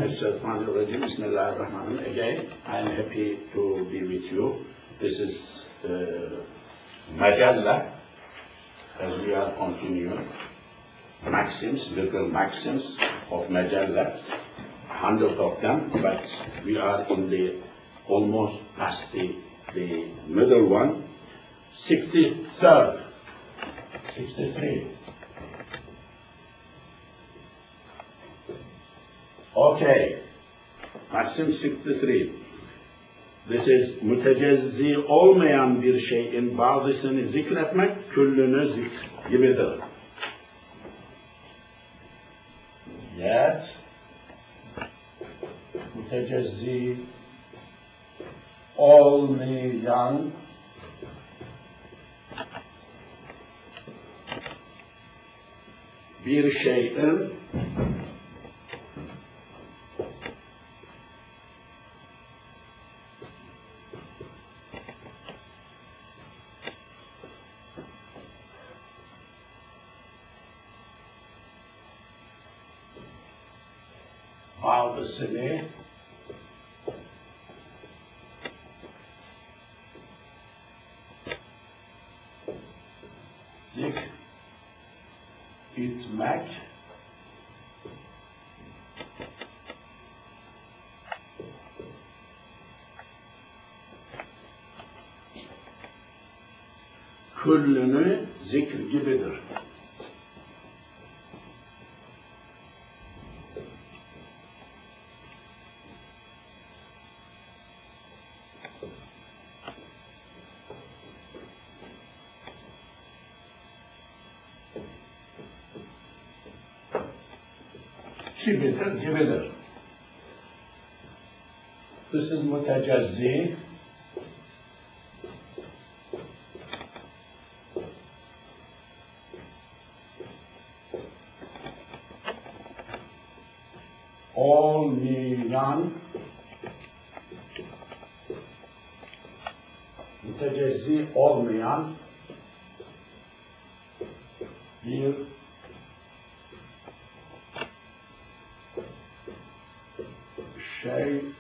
Bismillahirrahmanirrahim. Again, I am happy to be with you. This is Majalla, as we are continuing. Maxims, little maxims of Majalla, 100 of them, but we are in the almost past the middle one. 63rd, 63. Okay, Maxim 63. This is mütecezzi olmayan bir şeyin bazısını zikretmek küllünü zikr gibidir. Yet mütecezzi olmayan bir şeyin bazısını zikr etmek küllünü zikr gibidir. Gibidir. This is mütecezzi. Olmayan mütecezzi olmayan bir şeyin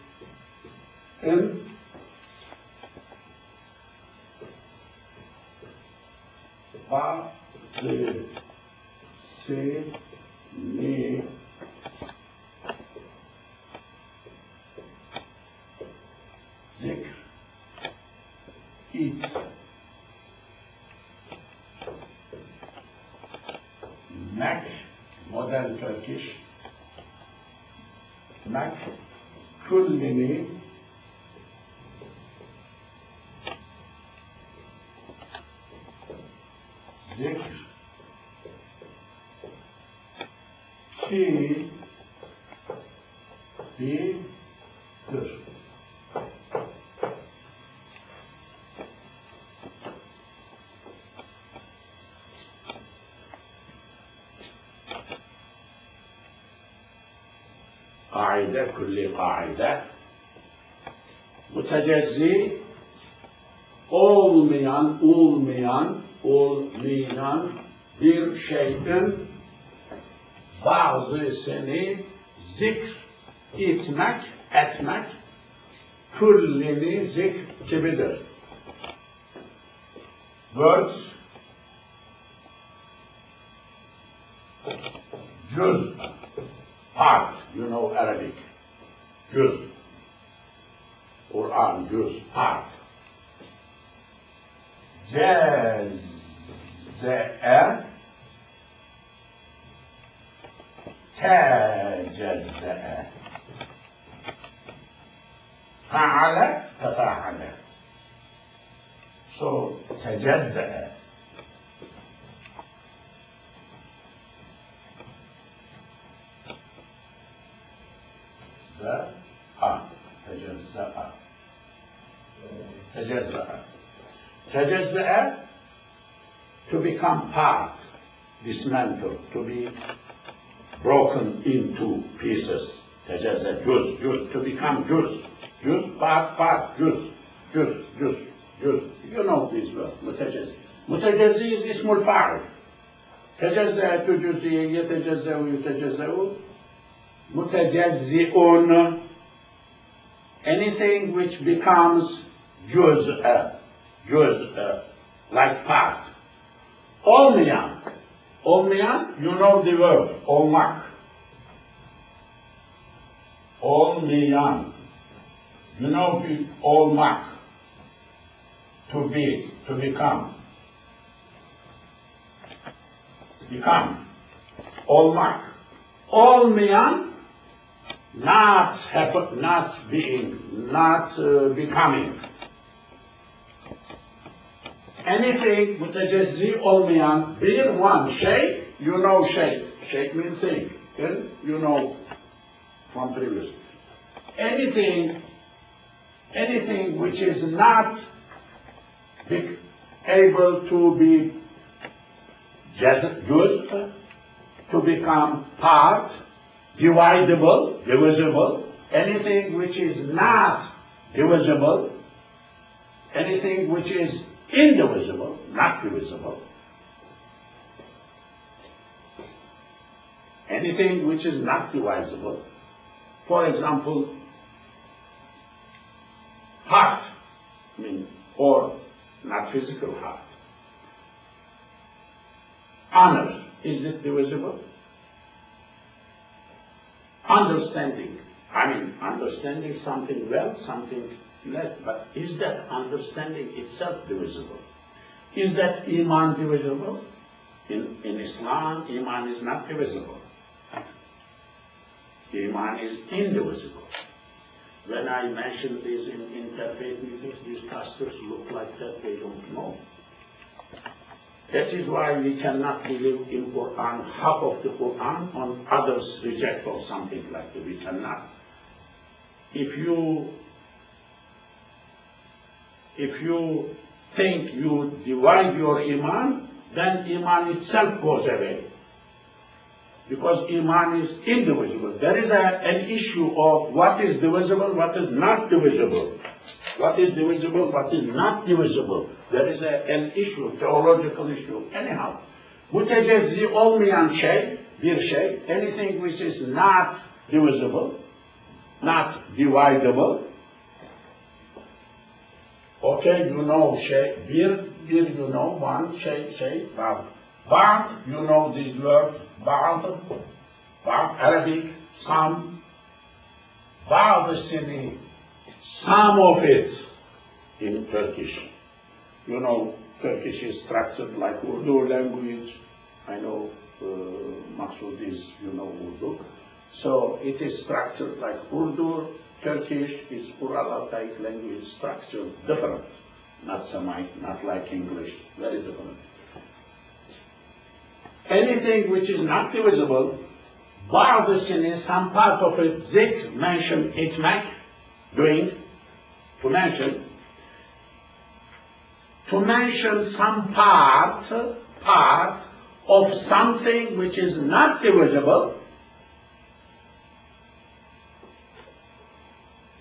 bazısını zikr etmek, modern Turkish, etmek, küllini zikr gibidir. Kaide, külli kaide. Mütecezzi olmayan bir şeyin bazısını zikr etmek küllini zikr gibidir. Words, cüz, part, you know Arabic, cüz, Quran, cüz, part. Cezze'e, tecezze'e, faale, tefaale. So, tecezze'e. Tecezze'e, to become part, dismantled, to be broken into pieces. Tecezze, juz, to become juz, part, juz. You know these words, mutecezzi. Mutecezzi is ismul fa'il. Tecezze, tujuzzi, yetecezze'u, متجزئون, anything which becomes جزء, like part. Olmayan, you know the word, olmak. Olmayan, you know the olmak, to be, to become. Olmak. Olmayan, not happen, not being, not becoming. Anything متجزي olmayan, bir one, şey, you know şey. Şey means thing, you know from previous. Anything which is not able to be juz, to become part, divisible, anything which is not divisible, anything which is indivisible, not divisible, anything which is not divisible. For example, heart, or not physical heart. Honor, is it divisible? Understanding, understanding something well, something less, but is that understanding itself divisible? Is that Iman divisible? In Islam, Iman is not divisible. Iman is indivisible. When I mention this in interfaith meetings, these pastors look like that they don't know. That is why we cannot believe in Quran, half of the Quran, on others reject or something like that. We cannot. If you think you divide your Iman, then Iman itself goes away. Because Iman is indivisible. There is an issue of what is divisible, what is not divisible. What is divisible, what is not divisible. There is an issue, theological issue. Anyhow, mütecezzi olmayan şey, bir şey, anything which is not divisible, not dividable. Okay, you know şey, bir you know, one, şey, ba'd. Ba'd, you know this word, ba'd, Arabic, some, ba'd-ı some of it in Turkish. You know, Turkish is structured like Urdu language. I know Maksud is, you know, Urdu. So it is structured like Urdu. Turkish is Ur-Altaic language structure, different. Not Semite, not like English, very different. Anything which is not divisible, ba'd-ı some part of it, zikr, mention, itmak, doing, to mention some part of something which is not divisible,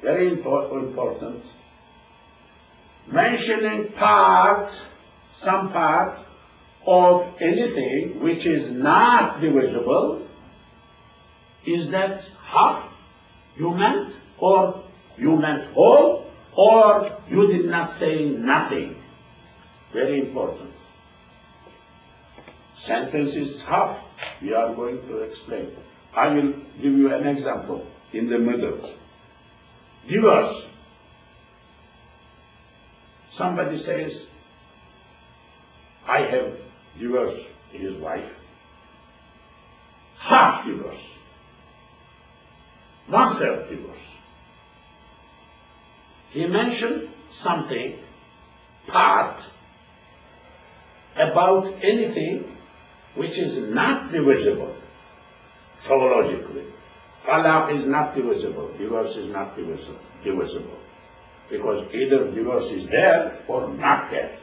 very important. Mentioning some part of anything which is not divisible, is that half you meant, or you meant whole, or you did not say nothing? Very important. Sentence is half. We are going to explain. I will give you an example in the middle. Divorce. Somebody says, I have divorced his wife. Half divorce. One-third divorce. He mentioned something, part, about anything which is not divisible, theologically. Talaq is not divisible, divorce is not divisible. Because either divorce is there or not there.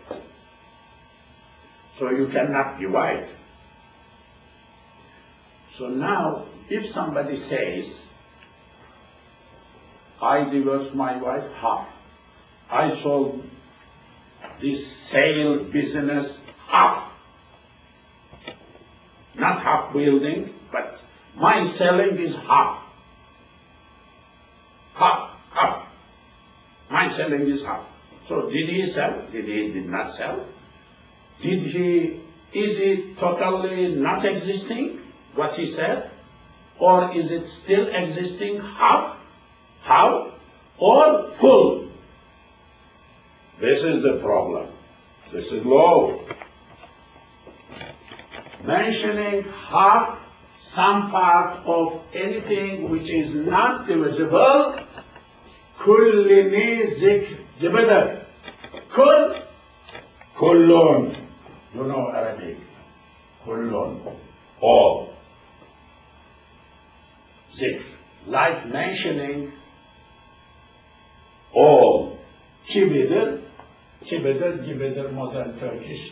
So you cannot divide. So now, if somebody says, I divorced my wife half. I sold this sale business half. Not half building, but my selling is half. selling his house. So did he sell? Did he did not sell? Is it totally not existing, what he said? Or is it still existing half, or full? This is the problem. This is law. Mentioning half, some part of anything which is not divisible, kullini zikr jibadar. Kullun. You know Arabic. Kullun. All. Zikr. Like mentioning all. Kibidir. Kibidir, modern Turkish.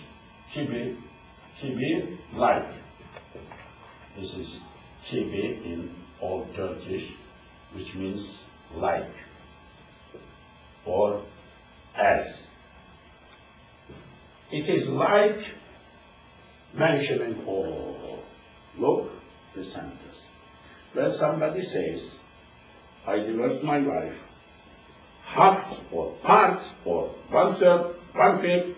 Kibir, like. This is kibi in Old Turkish, which means like, or as. It is like mentioning all. Look, the sentence. When somebody says, I divorced my wife, half or part or 1/3, 1/5,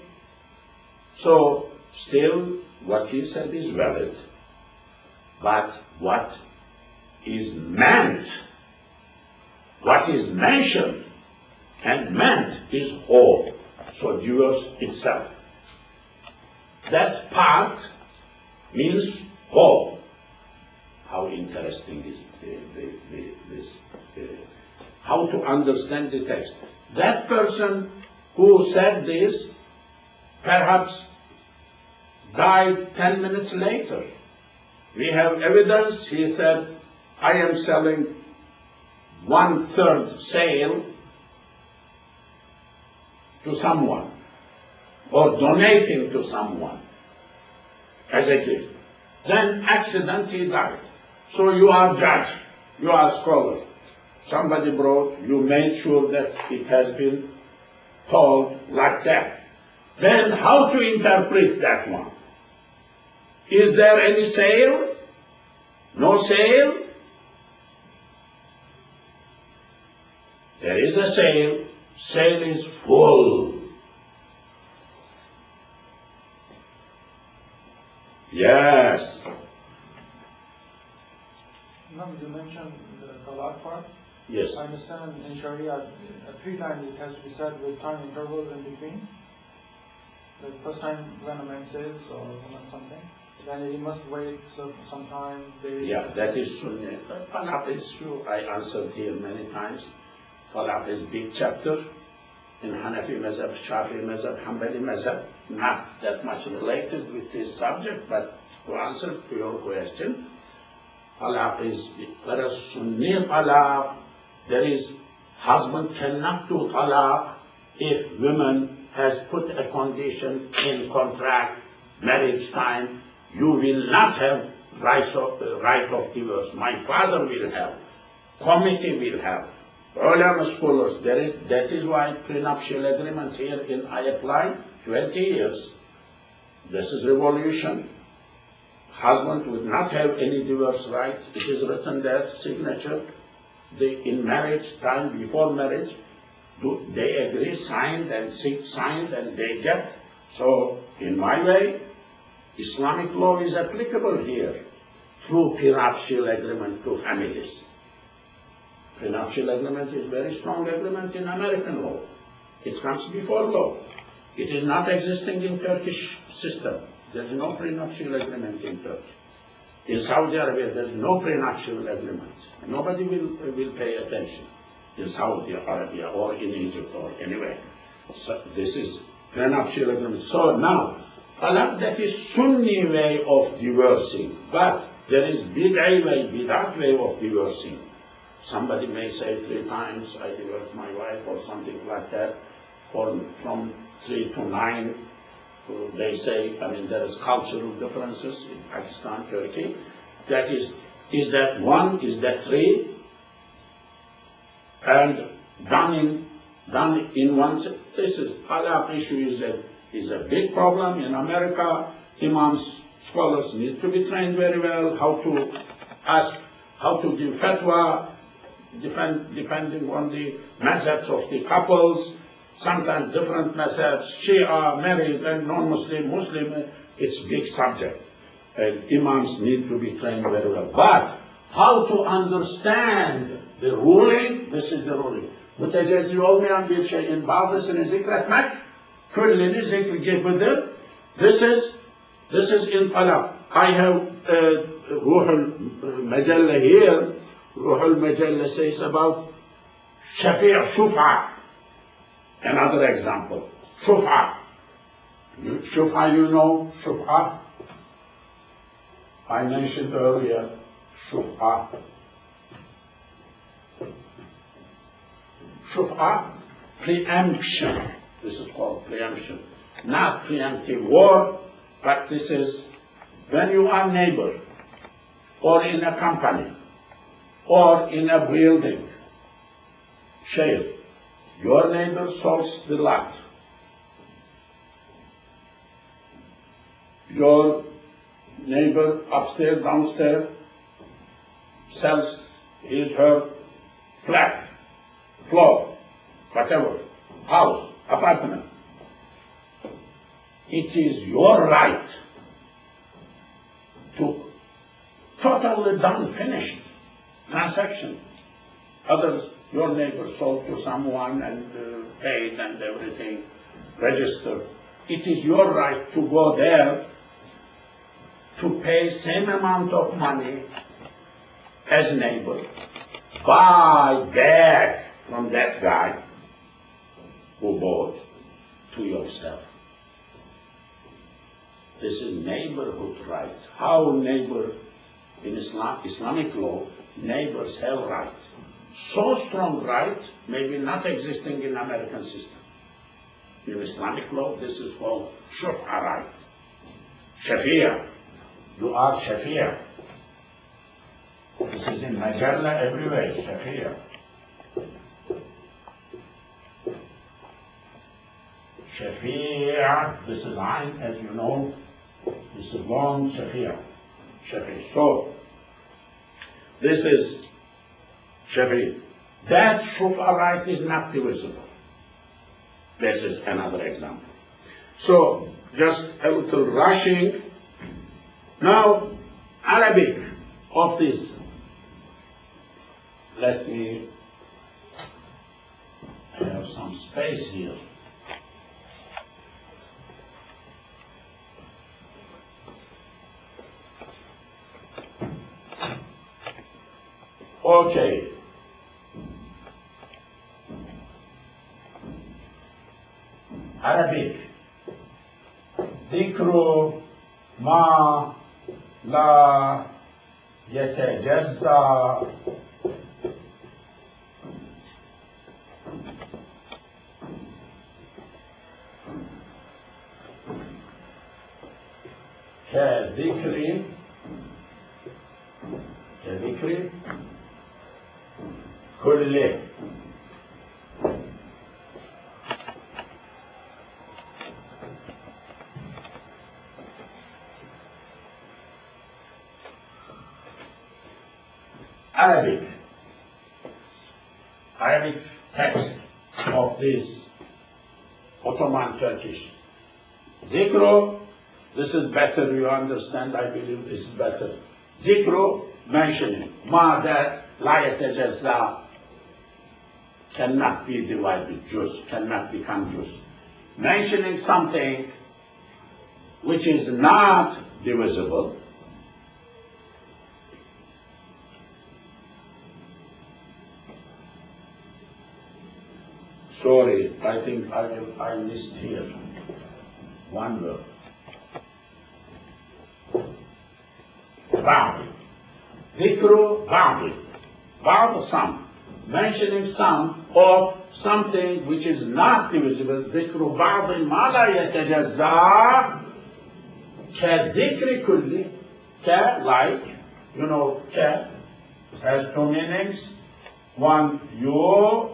so still what he said is valid, but what is meant, what is mentioned and meant is whole, so divorce itself. That part means whole. How interesting is this? How to understand the text. That person who said this perhaps died 10 minutes later. We have evidence. He said, I am selling 1/3 sale to someone, or donating to someone as a gift. Then accidentally died. So you are judge, you are scholar. Somebody brought, you made sure that it has been told like that. Then how to interpret that one? Is there any sale? No sale? There is a sale. Sale is full. Yes. Imam, you mentioned the talaq part. Yes. I understand in Sharia, 3 times it has to be said with time intervals in between. The first time when a man says or woman something, then he must wait some time. Yeah, that is Sunnah. Talaq is true. I answered here many times. Talaq is big chapter in Hanafi Mazhab, Shafi Mazhab, Hanbali Mazhab. Not that much related with this subject, but to answer to your question, talaq is, there is Sunni talaq. There is, husband cannot do talaq if woman has put a condition in contract, marriage time. You will not have right of divorce. My father will have. Committee will have. Ulama scholars, that is why prenuptial agreement here I applied 20 years. This is revolution. Husband will not have any divorce right. It is written there, signature. In marriage time, before marriage, they agree, signed and they get. So, in my way, Islamic law is applicable here through prenuptial agreement to families. Prenuptial agreement is very strong agreement in American law. It comes before law. It is not existing in Turkish system. There is no prenuptial agreement in Turkey. In Saudi Arabia, there is no prenuptial agreement. Nobody will pay attention in Saudi Arabia or in Egypt or anywhere. So this is prenuptial agreement. So now, talaq, that is Sunni way of divorcing, but there is bid'at way of divorcing. Somebody may say 3 times, I divorced my wife or something like that, or from 3 to 9. They say, there is cultural differences in Pakistan, Turkey. That is that 1, is that 3? And done in one. This is talaq issue is a big problem in America. Imams, scholars need to be trained very well how to ask, how to give fatwa, depending on the mazhabs of the couples. sometimes different methods, Shia, married, and non-Muslim, Muslim, it's a big subject. And imams need to be trained very well. But how to understand the ruling, this is the ruling. متجزي olmayan bir şeyin bazısını zikretmek, küllini zikredebilir. This is in talab. I have Ruh al-Majalla here. Ruh al-Majalla says about Shafi' Shufa. Another example. Shufa. Shufa, you know Shufa? I mentioned earlier Shufa. Shufa, preemption. This is called preemption. Not preemptive war, but this is when you are neighbor, or in a company, or in a building. Share. Your neighbor solves the lot. Your neighbor upstairs, downstairs, sells his, her flat, floor, whatever, house, apartment. It is your right to totally done, finished transaction. Others, your neighbor sold to someone and paid and everything, registered. It is your right to go there to pay same amount of money as neighbor, buy back from that guy who bought to yourself. This is neighborhood rights. How neighbor in Islamic law, neighbors have rights. So strong rights, maybe not existing in American system. In Islamic law, this is called Shuf'a right. Shafi'a. You are Shafi'a. This is in Majalla everywhere, Shafi'a. Shafi'a, this is Ain, as you know. This is long Shafi'a. Shafi'a. So, this is Shafi'a. That Shuf'a right is not divisible. This is another example. So, just a little rushing. Now, Arabic of this. Let me have some space here. Okay. Arabic. ذكر ما لا يتجزأ كذكر كله. Arabic text of this Ottoman Turkish. Zikro, this is better, you understand, I believe this is better. Zikro, mentioning. Ma that la yatajazza, cannot be divided, juz, cannot become juz. Mentioning something which is not divisible. Sorry, I think I missed here one word. Ba'd. Dhikru ba'd. Ba'd, some. Mentioning some of something which is not divisible. Dhikru ba'd ma la yatajazza ka dhikri kulli. Ka, like, you know, ka has two meanings. One, you,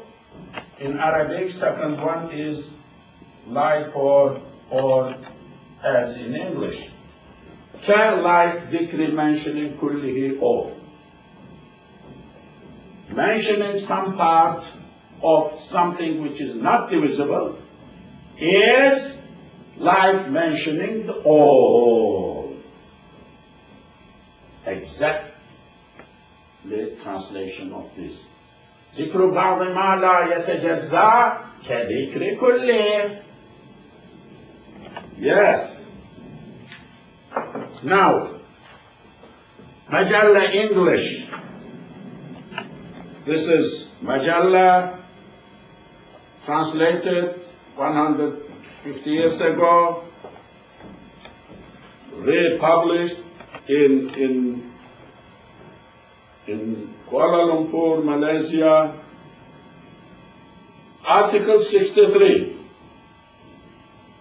in Arabic, second one is like or as in English. Ka, like dhikri, mentioning kullihi, all. Mentioning some part of something which is not divisible is like mentioning the all. Exact translation of this. ذكر بعض ما لا يتجزأ كذكر كله. Yes. Now, Majalla English. This is Majalla, translated 150 years ago, republished in Kuala Lumpur, Malaysia. Article 63.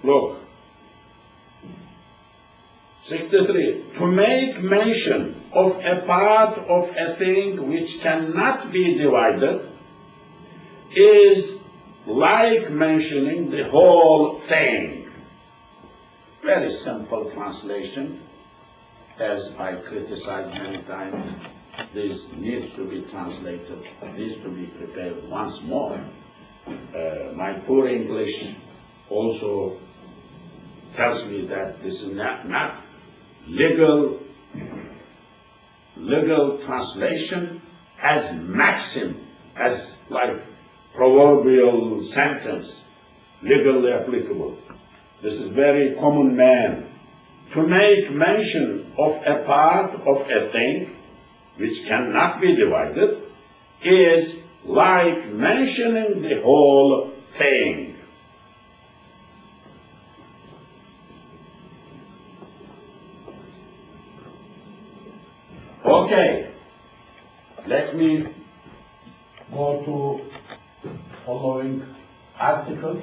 Look. 63. To make mention of a part of a thing which cannot be divided is like mentioning the whole thing. Very simple translation. As I criticized many times, this needs to be translated, needs to be prepared once more. My poor English also tells me that this is not legal translation as maxim, as like proverbial sentence, legally applicable. This is very common man. To make mention of a part of a thing which cannot be divided is like mentioning the whole thing. Okay, let me go to following article.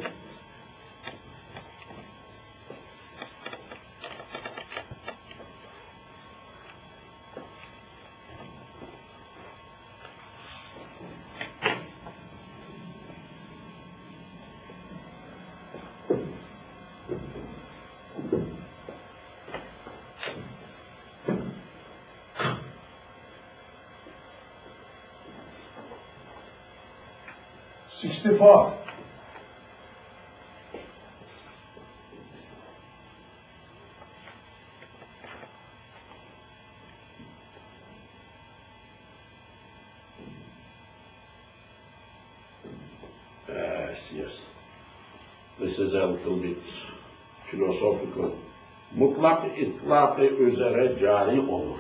Yes. This is a little bit philosophical. Mutlak itlak-ı üzere cari olur.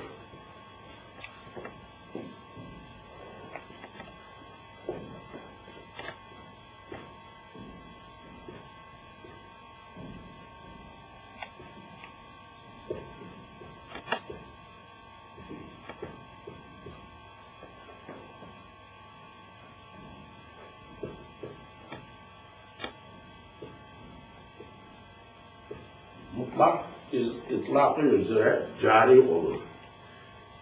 Mutlak itlak-ı üzere cari olur.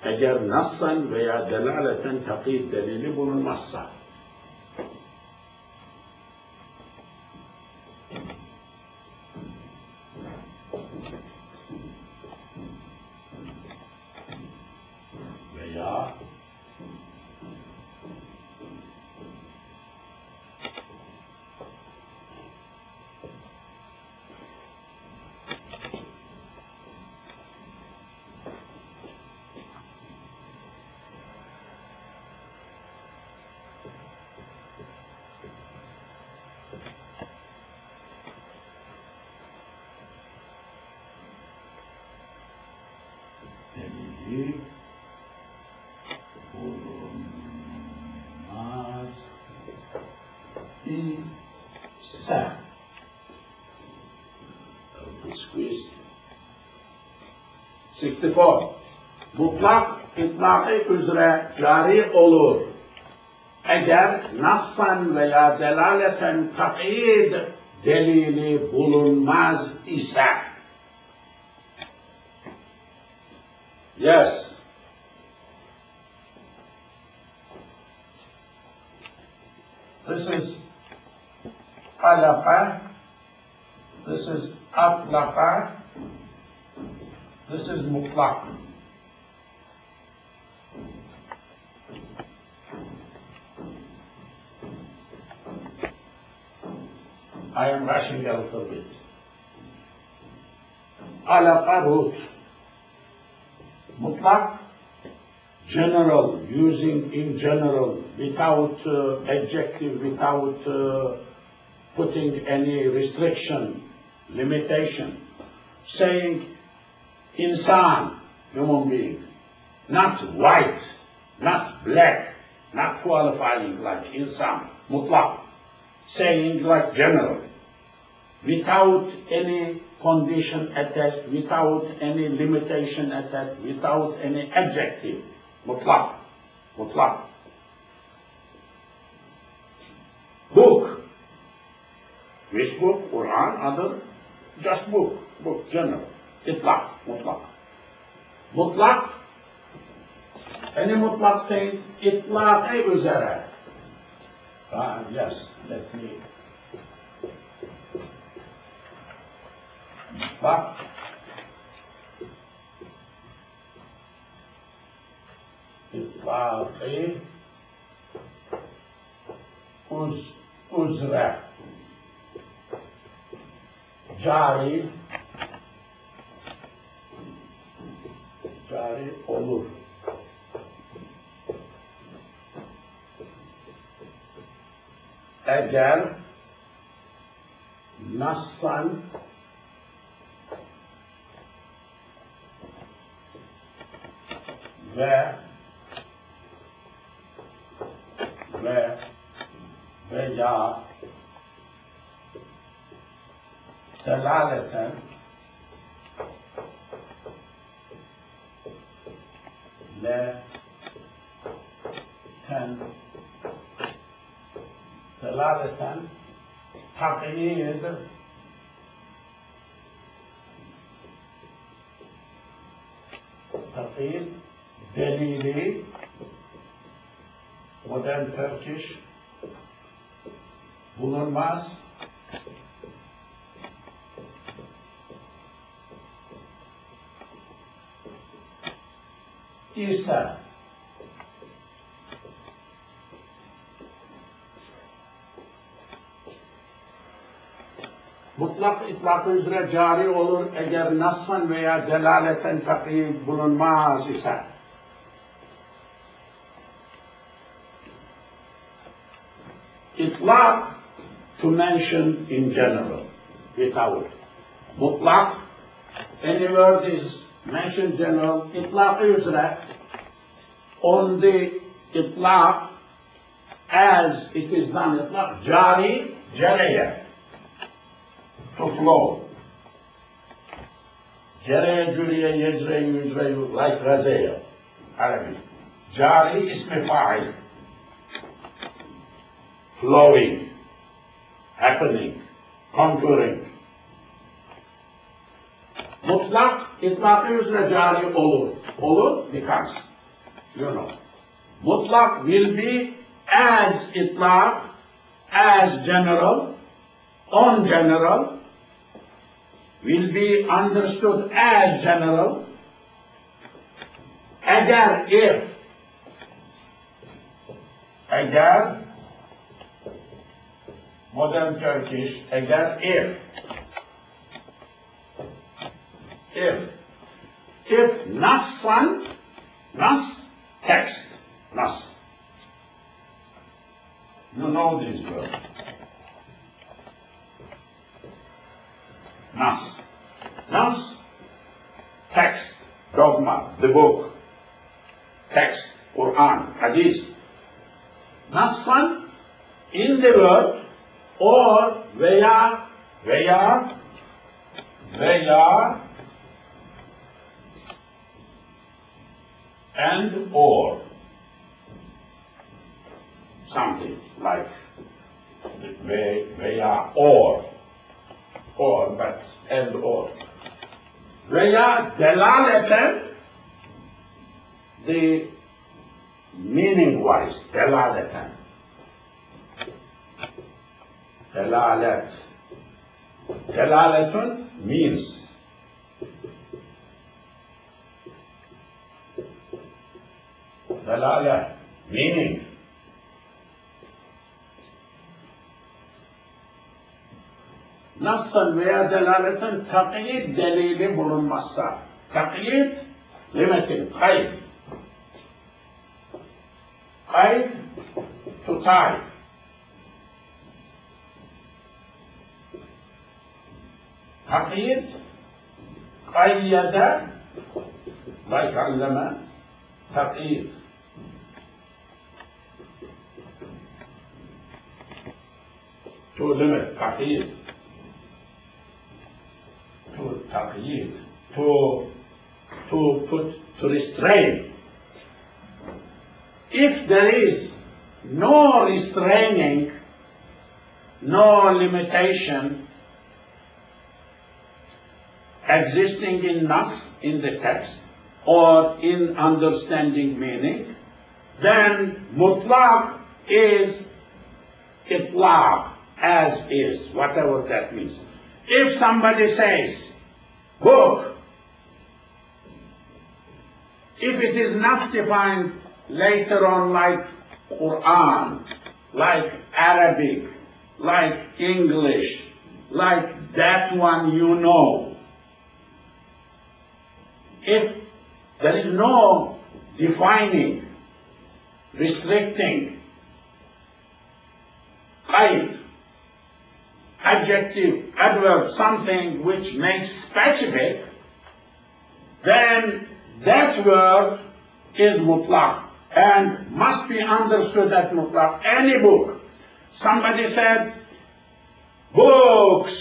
Eğer nassan veya delaleten takid delili bulunmazsa. Veya delili bulunmaz ise. Squeeze. 64. Mutlak itlak-ı üzere cari olur. Eğer nassan veya delaleten takid delili bulunmaz ise. Yes. This is alaqa. This is atlaqa. This is mutlaq. I am rushing a little bit. Alaqa root. Mutlaq, general, using in general, without adjective, without putting any restriction, limitation. Saying insan, human being, not white, not black, not qualifying like insan, mutlaq. Saying like general, without any condition attached, without any limitation attached, without any adjective, mutlaq, mutlaq. Book, which book? Quran, other, just book, general, itlaq, mutlaq. Mutlaq, any mutlaq saying itlaq-e üzere. Yes, let me. Mutlaq. İtlaq-i üzere. Cari olur. Eğer nassan veya delaleten takyid delili modern Turkish bulunmaz. İse mutlak itlakı üzere cari olur eğer nassan veya delaleten takyid bulunmaz ise. Itlaq, to mention in general, without. Mutlaq, any word is mentioned general, itlaq üzere, on the itlaq, as it is done, itlaq, jari, jareye, to flow. Jareye, juriye, yezreyu, yuzreyu, like gazeya, Arabic. Jari, ismi fa'il. Flowing, happening, conquering. Mutlak, itlakı üzere cari olur. Olur, becomes. You know. Mutlak will be as itlak, as general, on general, will be understood as general, eğer, modern Turkish, eğer, if nassan, nas, text, nas. You know this word. Nas, text, dogma, the book, text, Quran, hadith. Nassan, in the word, or veya and or something like veya or but and or veya delaleten, the meaning wise delaleten. Delaletun means. Delale, meaning. nassan veya delaleten takyid delili bulunmazsa, takyid limiting, kayıt. Kayıt, tutar. Takyid, kayyede, like alleme, takyid. To limit, takyid. To takyid. To restrain. If there is no restraining, no limitation existing in nas, in the text, or in understanding meaning, then mutlaq is itlaq, as is, whatever that means. If somebody says book, if it is not defined later on like Quran, like Arabic, like English, like that one you know, if there is no defining, restricting, qaid, adjective, adverb, something which makes specific, then that word is mutlaq and must be understood as mutlaq. Any book. Somebody said, books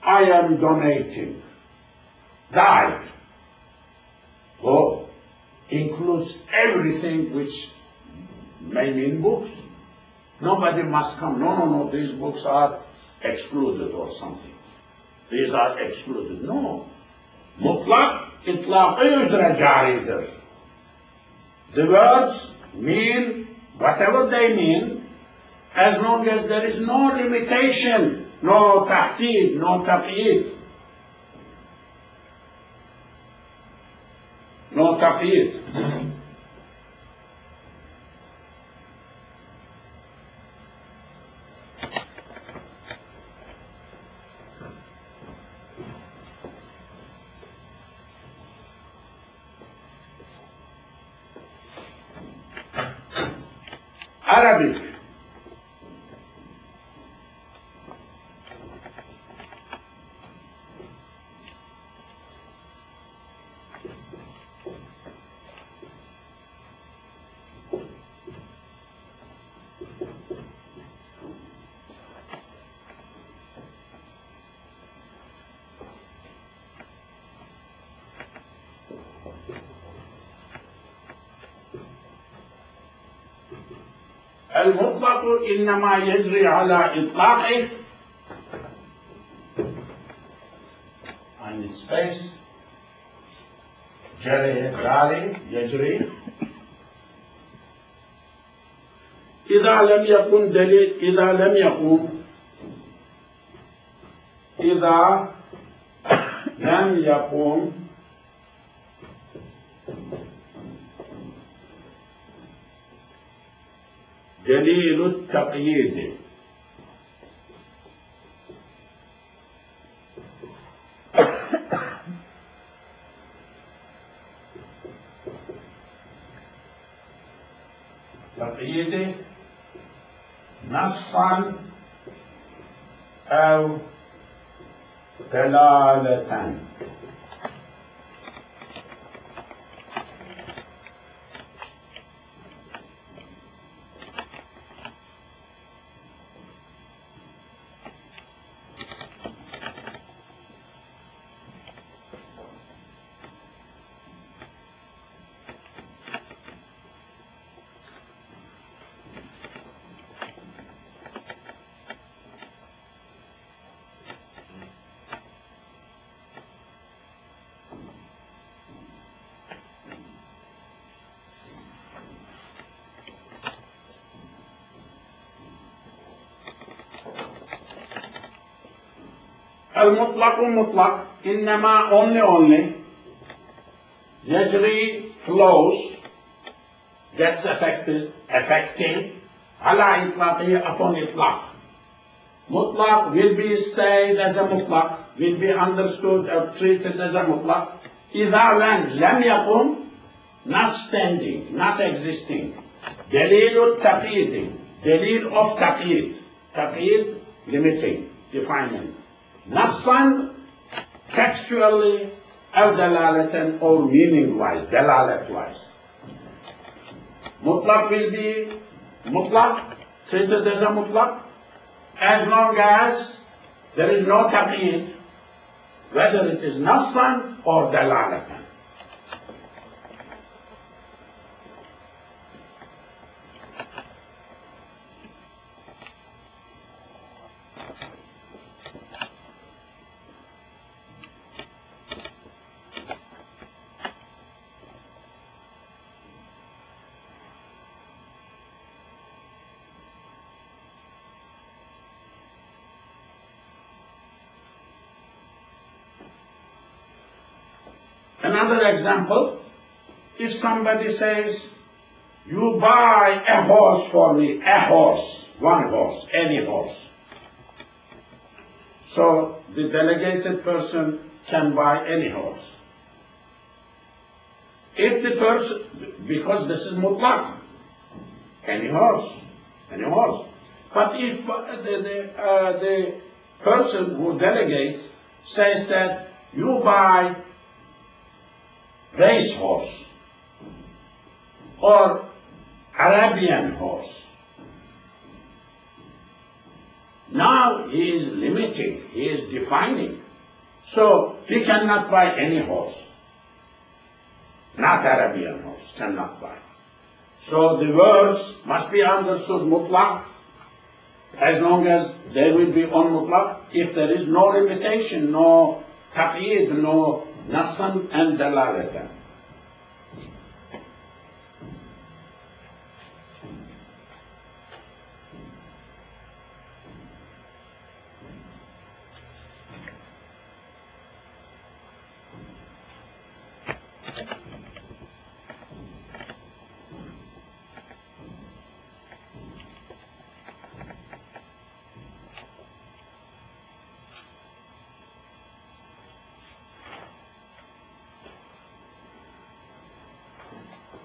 I am donating. Died. Oh, includes everything which may mean books. Nobody must come. No, these books are excluded or something. These are excluded. No. Mutlaq, itlaq üzere caridir. The words mean whatever they mean, as long as there is no limitation, no tahdid, no taqyid. No taqyid. Arabic. المطلق إنما يجري على إطلاقه عن space جاري يجري إذا لم يكن دليل إذا لم يكن دليل التقييد تقييد نصا أو دلالة. المطلق مطلق إنما only يجري flows gets affecting على إطلاقه upon إطلاق Mutlaq will be stayed as a mutlaq, will be understood or treated as a mutlaq. إذا when لم يقم, not standing, not existing. دليل التقييد, دليل of تقييد, تقييد limiting, defining. نصا textually أو دلالة or meaning wise, دلالة wise. Mutlaq will be mutlaq, treated as a mutlaq, as long as there is no taqyid, whether it is nassan or dalalatan. Another example, if somebody says, you buy a horse for me, a horse, one horse, any horse. So the delegated person can buy any horse. If the person, because this is mutlaq, any horse, any horse. But if the person who delegates says that you buy race horse or Arabian horse, now he is limiting, he is defining. So he cannot buy any horse, not Arabian horse, cannot buy. So the words must be understood mutlaq, as long as they will be on mutlaq, if there is no limitation, no taqyid, no nassan and dalalatan.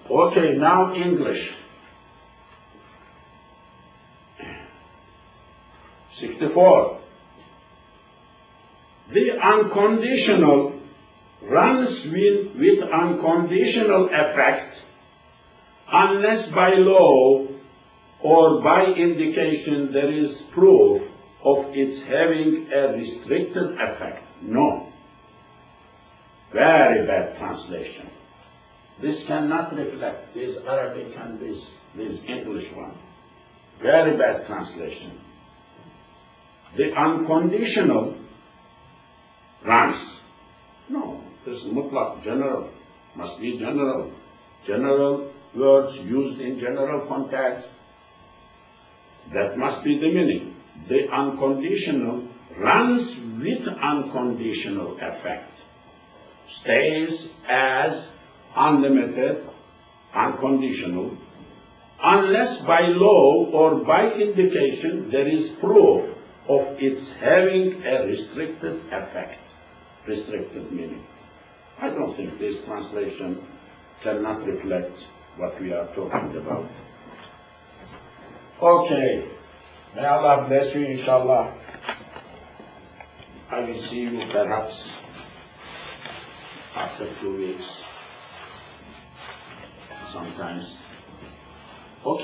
Okay, now English. 64. The unconditional runs with unconditional effect unless by law or by indication there is proof of its having a restricted effect. No. Very bad translation. This cannot reflect this Arabic and this English one. Very bad translation. The unconditional runs. No, this is mutlaq, general. Must be general. General words used in general context. That must be the meaning. The unconditional runs with unconditional effect. Stays as unlimited, unconditional, unless by law or by indication there is proof of its having a restricted effect, restricted meaning. I don't think this translation cannot reflect what we are talking about. Okay, may Allah bless you, inshallah. I will see you perhaps after 2 weeks. Sometimes. Okay.